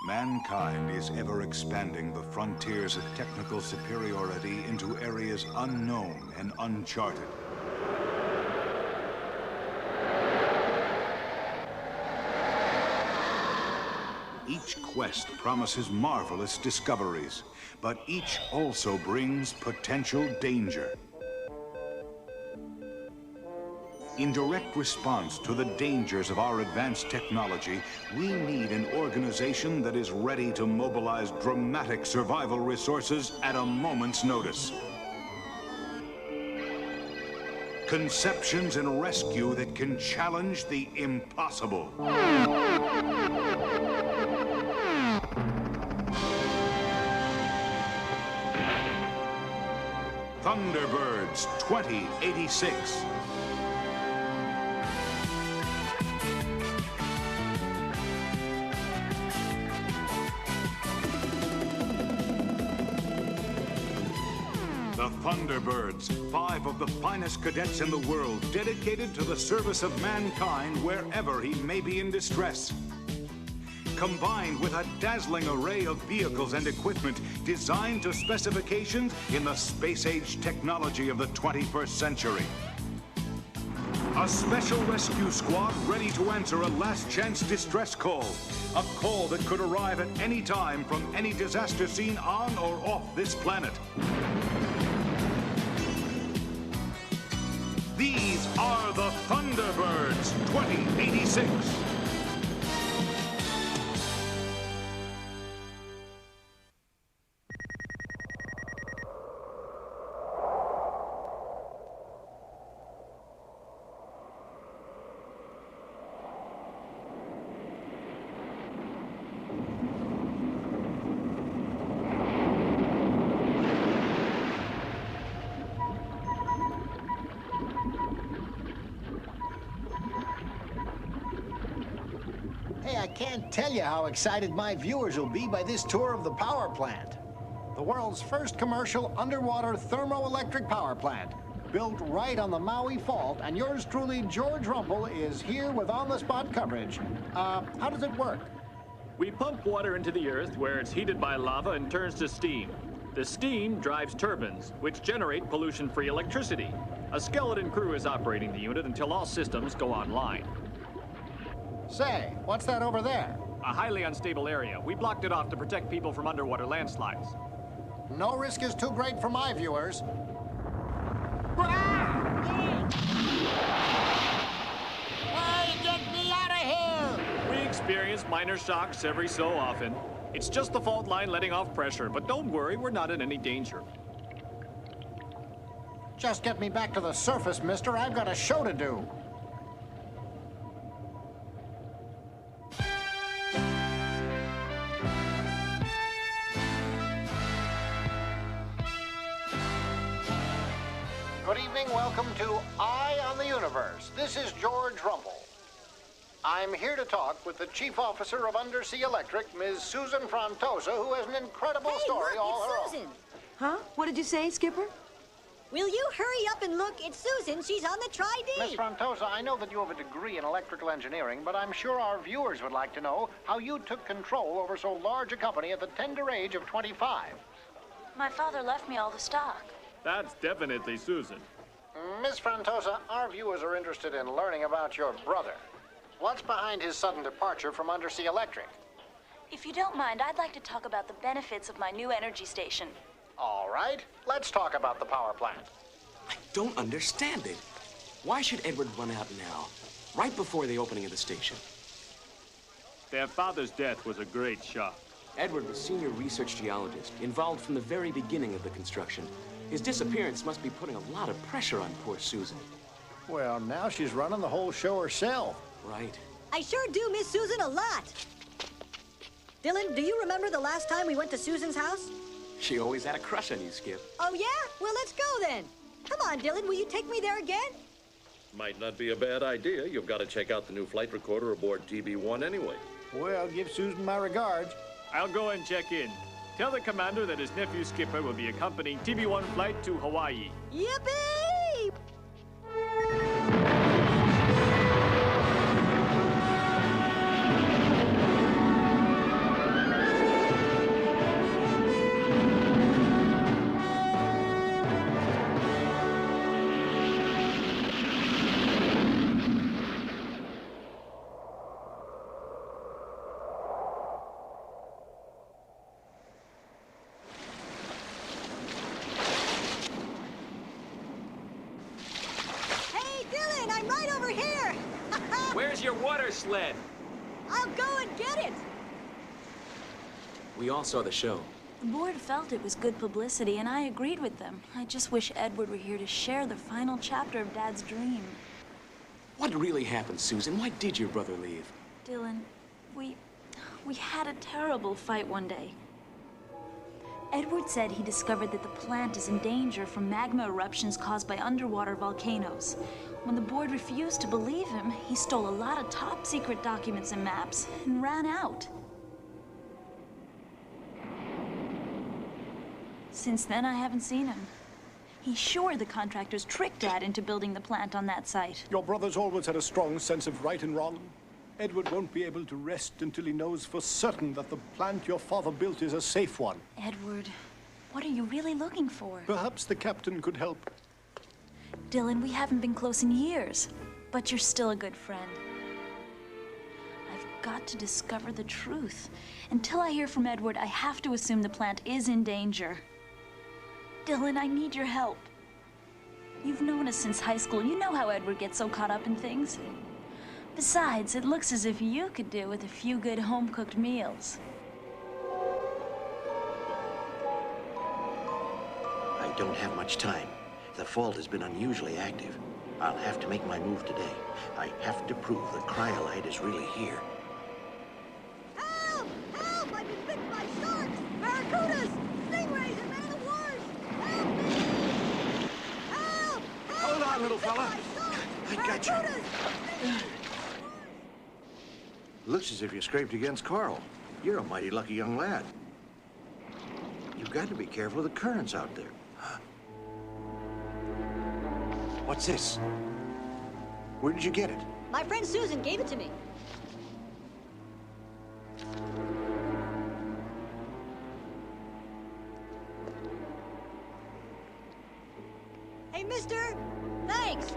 Mankind is ever expanding the frontiers of technical superiority into areas unknown and uncharted. Each quest promises marvelous discoveries, but each also brings potential danger. In direct response to the dangers of our advanced technology, we need an organization that is ready to mobilize dramatic survival resources at a moment's notice. Conceptions and rescue that can challenge the impossible. Thunderbirds 2086. The Thunderbirds, 5 of the finest cadets in the world, dedicated to the service of mankind wherever he may be in distress. Combined with a dazzling array of vehicles and equipment designed to specifications in the space-age technology of the 21st century. A special rescue squad ready to answer a last-chance distress call. A call that could arrive at any time from any disaster scene on or off this planet. These are the Thunderbirds 2086. Hey, I can't tell you how excited my viewers will be by this tour of the power plant. The world's first commercial underwater thermoelectric power plant, built right on the Maui Fault, and yours truly, George Rumpel, is here with on-the-spot coverage. How does it work? We pump water into the earth where it's heated by lava and turns to steam. The steam drives turbines, which generate pollution-free electricity. A skeleton crew is operating the unit until all systems go online. Say, what's that over there? A highly unstable area. We blocked it off to protect people from underwater landslides. No risk is too great for my viewers. Hey, get me out of here! We experience minor shocks every so often. It's just the fault line letting off pressure, but don't worry, we're not in any danger. Just get me back to the surface, mister. I've got a show to do. Good evening, welcome to Eye on the Universe. This is George Rumpel. I'm here to talk with the Chief Officer of Undersea Electric, Ms. Susan Frontosa, who has an incredible story all her Susan. own. Huh? What did you say, Skipper? Will you hurry up and look? It's Susan. She's on the Tri-D. Miss Frontosa, I know that you have a degree in electrical engineering, but I'm sure our viewers would like to know how you took control over so large a company at the tender age of 25. My father left me all the stock. That's definitely Susan. Miss Frontosa, our viewers are interested in learning about your brother. What's behind his sudden departure from Undersea Electric? If you don't mind, I'd like to talk about the benefits of my new energy station. All right, let's talk about the power plant. I don't understand it. Why should Edward run out now, right before the opening of the station? Their father's death was a great shock. Edward was senior research geologist, involved from the very beginning of the construction. His disappearance must be putting a lot of pressure on poor Susan. Well, now she's running the whole show herself. Right. I sure do miss Susan a lot. Dylan, do you remember the last time we went to Susan's house? She always had a crush on you, Skip. Oh, yeah? Well, let's go then. Come on, Dylan, will you take me there again? Might not be a bad idea. You've got to check out the new flight recorder aboard TB1 anyway. Well, give Susan my regards. I'll go and check in. Tell the commander that his nephew Skipper will be accompanying TB1 flight to Hawaii. Yippee! sled. I'll go and get it! We all saw the show. The board felt it was good publicity, and I agreed with them. I just wish Edward were here to share the final chapter of Dad's dream. What really happened, Susan? Why did your brother leave? Dylan, we had a terrible fight one day. Edward said he discovered that the plant is in danger from magma eruptions caused by underwater volcanoes. When the board refused to believe him, he stole a lot of top-secret documents and maps and ran out. Since then, I haven't seen him. He's sure the contractors tricked Dad into building the plant on that site. Your brother's always had a strong sense of right and wrong. Edward won't be able to rest until he knows for certain that the plant your father built is a safe one. Edward, what are you really looking for? Perhaps the captain could help. Dylan, we haven't been close in years, but you're still a good friend. I've got to discover the truth. Until I hear from Edward, I have to assume the plant is in danger. Dylan, I need your help. You've known us since high school. You know how Edward gets so caught up in things. Besides, it looks as if you could do with a few good home-cooked meals. I don't have much time. The fault has been unusually active. I'll have to make my move today. I have to prove the cryolite is really here. Help! Help! I've been bitten by sharks! Barracudas! Stingrays and man-of-wars! Help me! Help! Help! Hold on, little fella. I got you. Looks as if you scraped against coral. You're a mighty lucky young lad. You've got to be careful of the currents out there. What's this? Where did you get it? My friend Susan gave it to me. Hey, mister! Thanks!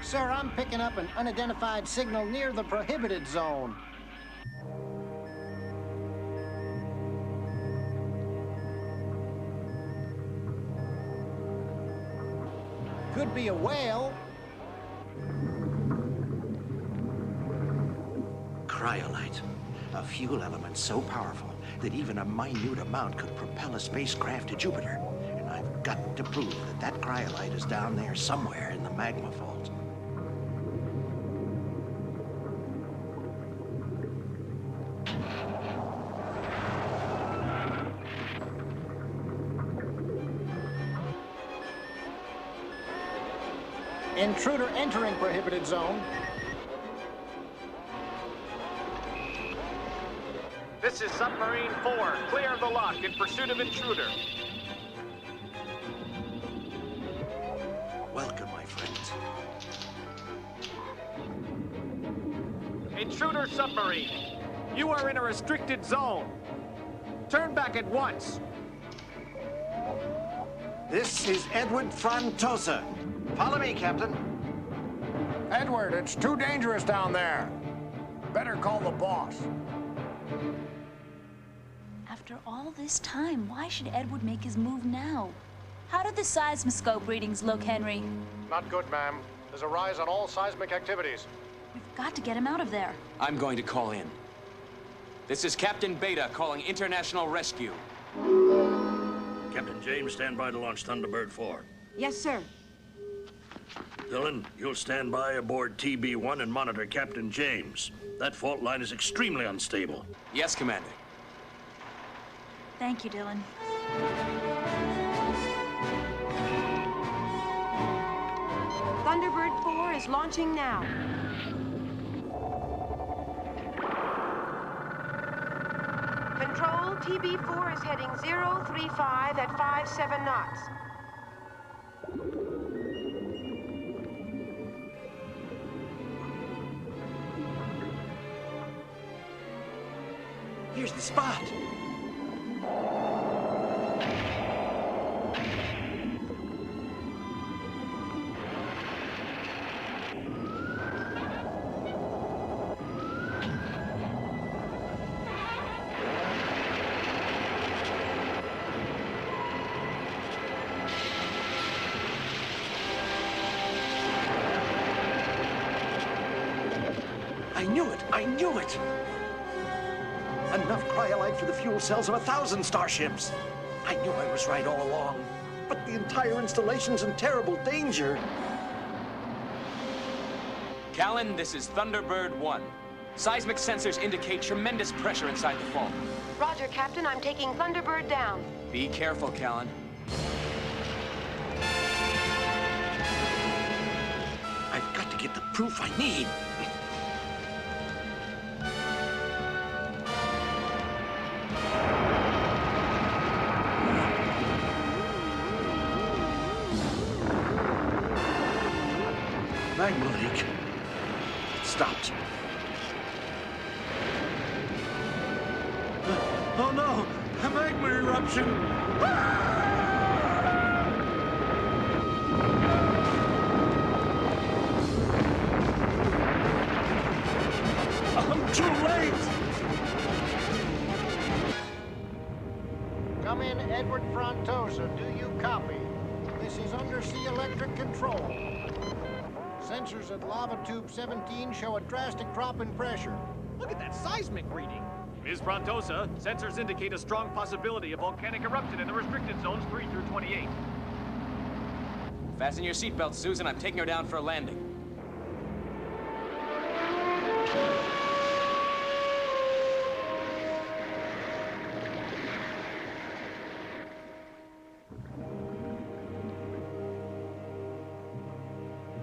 Sir, I'm picking up an unidentified signal near the prohibited zone. Could be a whale. Cryolite. A fuel element so powerful that even a minute amount could propel a spacecraft to Jupiter. And I've got to prove that that cryolite is down there somewhere in the magma vault. Intruder entering prohibited zone. This is Submarine 4. Clear the lock in pursuit of intruder. Welcome, my friends. Intruder submarine. You are in a restricted zone. Turn back at once. This is Edward Frantosa. Follow me, Captain. Edward, it's too dangerous down there. Better call the boss. After all this time, why should Edward make his move now? How did the seismoscope readings look, Henry? Not good, ma'am. There's a rise on all seismic activities. We've got to get him out of there. I'm going to call in. This is Captain Beta calling International Rescue. Captain James, stand by to launch Thunderbird 4. Yes, sir. Dylan, you'll stand by aboard TB-1 and monitor Captain James. That fault line is extremely unstable. Yes, Commander. Thank you, Dylan. Thunderbird 4 is launching now. Control, TB4 is heading 035 at 57 knots. Here's the spot. I knew it! I knew it! Enough cryolite for the fuel cells of 1,000 starships! I knew I was right all along. But the entire installation's in terrible danger. Callan, this is Thunderbird 1. Seismic sensors indicate tremendous pressure inside the fault. Roger, Captain. I'm taking Thunderbird down. Be careful, Callan. I've got to get the proof I need. Magma leak. It stopped. Oh no! A magma eruption! I'm too late! Come in, Edward Frontosa. Do you copy? This is undersea electric control. Sensors at lava tube 17 show a drastic drop in pressure. Look at that seismic reading. Ms. Frontosa, sensors indicate a strong possibility of volcanic eruption in the restricted zones 3 through 28. Fasten your seatbelt, Susan. I'm taking her down for a landing.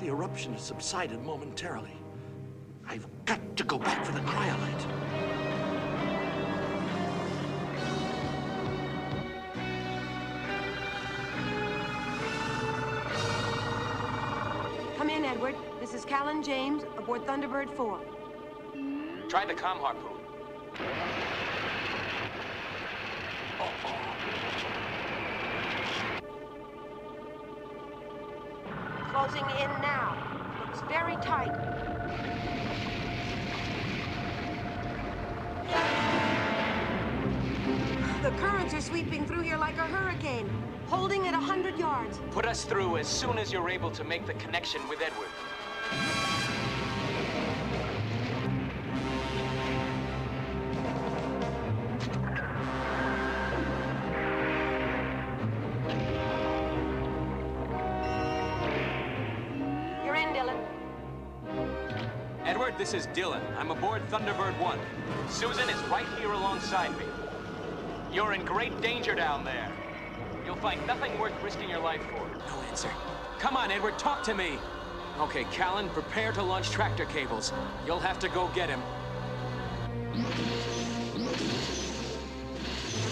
The eruption has subsided momentarily. I've got to go back for the cryolite. Come in, Edward. This is Callan James aboard Thunderbird 4. Try the comm harpoon. Closing in now. Looks very tight. The currents are sweeping through here like a hurricane, holding at 100 yards. Put us through as soon as you're able to make the connection with Edward. You're in, Dylan. Edward, this is Dylan. I'm aboard Thunderbird 1. Susan is right here alongside me. You're in great danger down there. You'll find nothing worth risking your life for. No answer. Come on, Edward, talk to me. Okay, Callan, prepare to launch tractor cables. You'll have to go get him.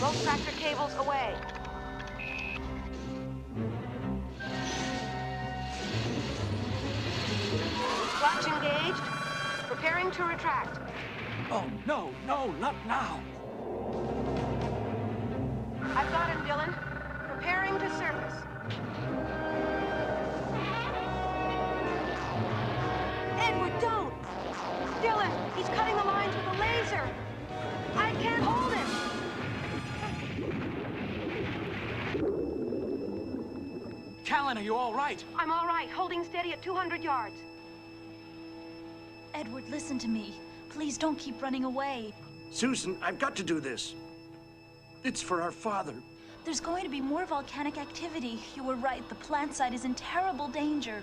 Both tractor cables away. Clutch engaged. Preparing to retract. Oh, no, not now. I've got him, Dylan. Preparing to surface. Edward, don't! Dylan, he's cutting the lines with a laser. I can't hold him. Callan, are you all right? I'm all right, holding steady at 200 yards. Edward, listen to me. Please don't keep running away. Susan, I've got to do this. It's for our father. There's going to be more volcanic activity. You were right. The plant site is in terrible danger.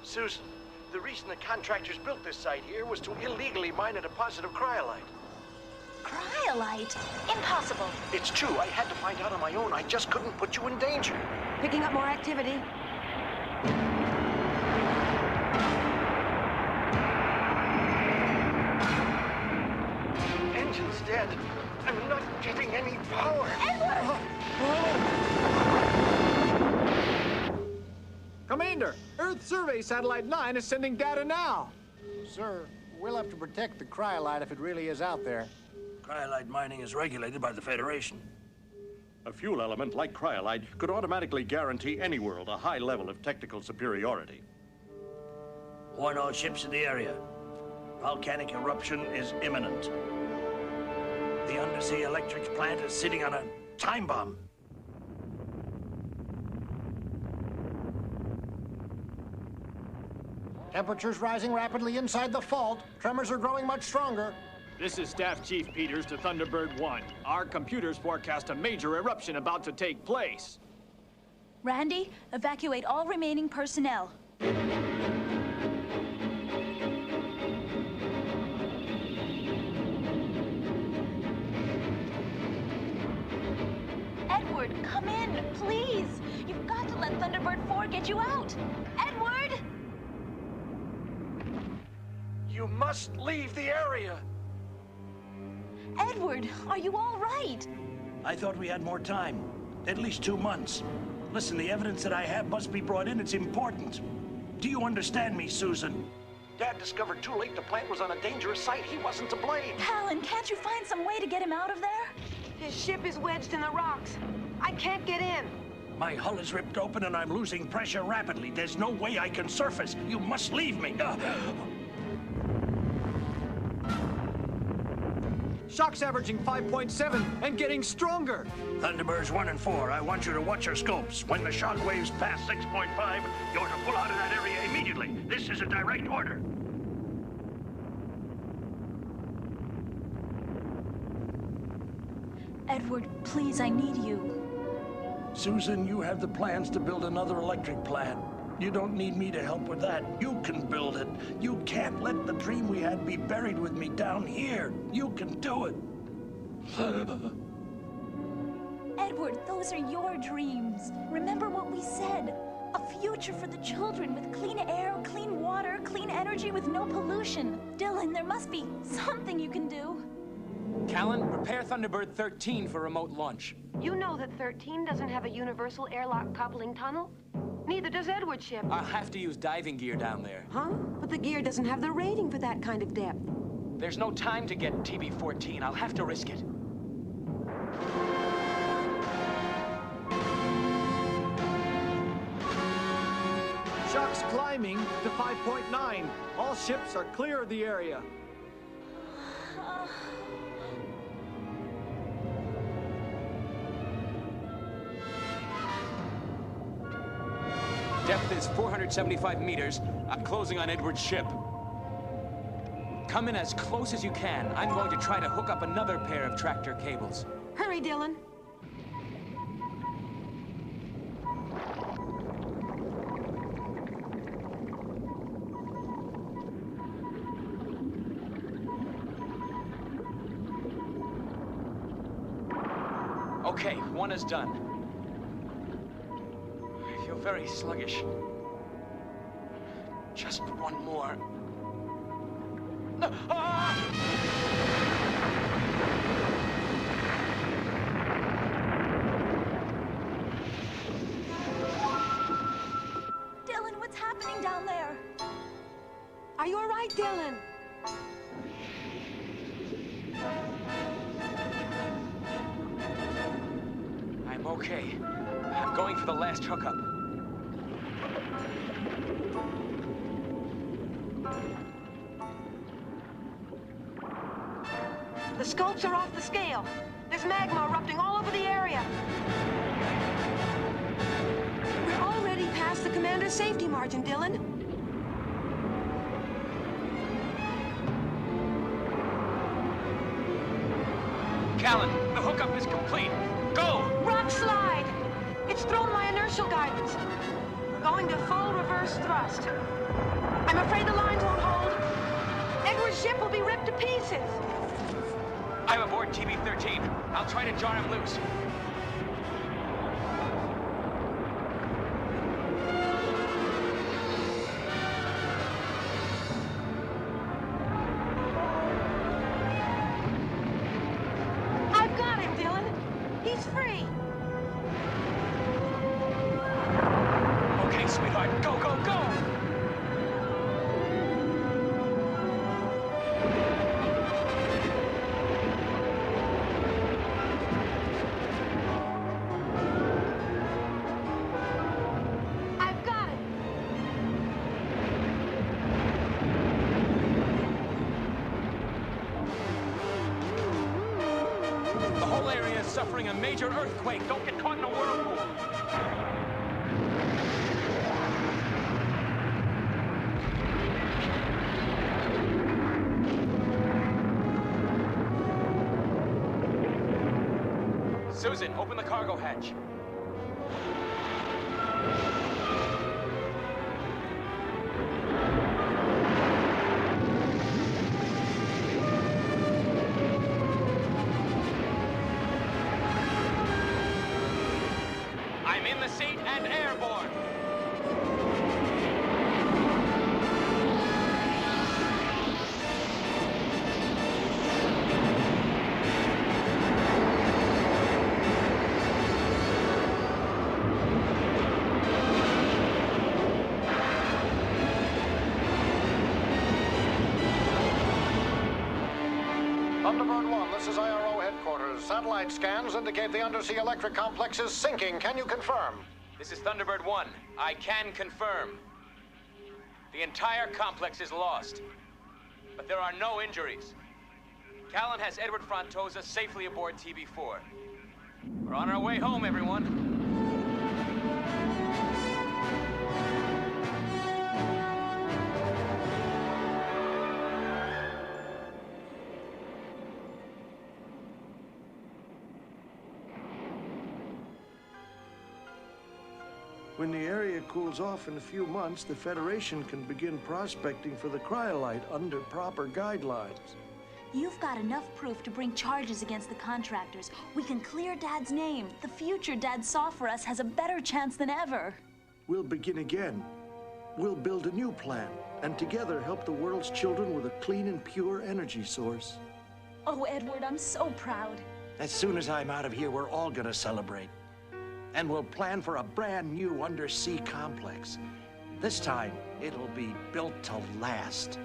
Susan, the reason the contractors built this site here was to illegally mine a deposit of cryolite. Cryolite? Impossible. It's true. I had to find out on my own. I just couldn't put you in danger. Picking up more activity. Engine's dead. I'm not getting any power. Edward! Commander, Earth Survey Satellite 9 is sending data now. Sir, we'll have to protect the cryolite if it really is out there. Cryolite mining is regulated by the Federation. A fuel element like cryolite could automatically guarantee any world a high level of technical superiority. Warn all ships in the area. Volcanic eruption is imminent. The undersea electric plant is sitting on a time bomb. Temperature's rising rapidly inside the fault. Tremors are growing much stronger. This is Staff Chief Peters to Thunderbird 1. Our computers forecast a major eruption about to take place. Randy, evacuate all remaining personnel. Edward, come in, please. You've got to let Thunderbird 4 get you out. Edward! You must leave the area. Edward, are you all right? I thought we had more time. At least 2 months. Listen, the evidence that I have must be brought in. It's important. Do you understand me, Susan? Dad discovered too late the plant was on a dangerous site. He wasn't to blame. Alan, can't you find some way to get him out of there? His ship is wedged in the rocks. I can't get in. My hull is ripped open and I'm losing pressure rapidly. There's no way I can surface. You must leave me. Shock's averaging 5.7 and getting stronger. Thunderbirds 1 and 4, I want you to watch your scopes. When the shock waves pass 6.5, you're to pull out of that area immediately. This is a direct order. Edward, please, I need you. Susan, you have the plans to build another electric plant. You don't need me to help with that. You can build it. You can't let the dream we had be buried with me down here. You can do it. Edward, those are your dreams. Remember what we said. A future for the children with clean air, clean water, clean energy with no pollution. Dylan, there must be something you can do. Callan, prepare Thunderbird 13 for remote launch. You know that 13 doesn't have a universal airlock coupling tunnel? Neither does Edward's ship. I'll have to use diving gear down there. Huh? But the gear doesn't have the rating for that kind of depth. There's no time to get TB-14. I'll have to risk it. Shock's climbing to 5.9. All ships are clear of the area. Depth is 475 meters. I'm closing on Edward's ship. Come in as close as you can. I'm going to try to hook up another pair of tractor cables. Hurry, Dylan. Okay, one is done. I feel very sluggish. Just one more. Ah! Dylan, what's happening down there? Are you all right, Dylan? I'm okay. I'm going for the last hookup. The scopes are off the scale. There's magma erupting all over the area. We're already past the commander's safety margin, Dylan. Callan, the hookup is complete. Go! Rock slide! It's thrown my inertial guidance. Going to full reverse thrust. I'm afraid the lines won't hold. Edward's ship will be ripped to pieces. I'm aboard TB-13. I'll try to jar him loose. I've got him, Dylan. He's free. Okay, sweetheart. Go, go, go! I've got him. The whole area is suffering a major earthquake. Don't get caught in a whirlpool. Susan, open the cargo hatch. I'm in the seat and airborne. Thunderbird 1, this is IRO headquarters. Satellite scans indicate the undersea electric complex is sinking. Can you confirm? This is Thunderbird 1. I can confirm. The entire complex is lost. But there are no injuries. Callan has Edward Frontosa safely aboard TB4. We're on our way home, everyone. When the area cools off in a few months, the Federation can begin prospecting for the cryolite under proper guidelines. You've got enough proof to bring charges against the contractors. We can clear Dad's name. The future Dad saw for us has a better chance than ever. We'll begin again. We'll build a new plant, and together help the world's children with a clean and pure energy source. Oh, Edward, I'm so proud. As soon as I'm out of here, we're all gonna celebrate. And we'll plan for a brand new undersea complex. This time, it'll be built to last.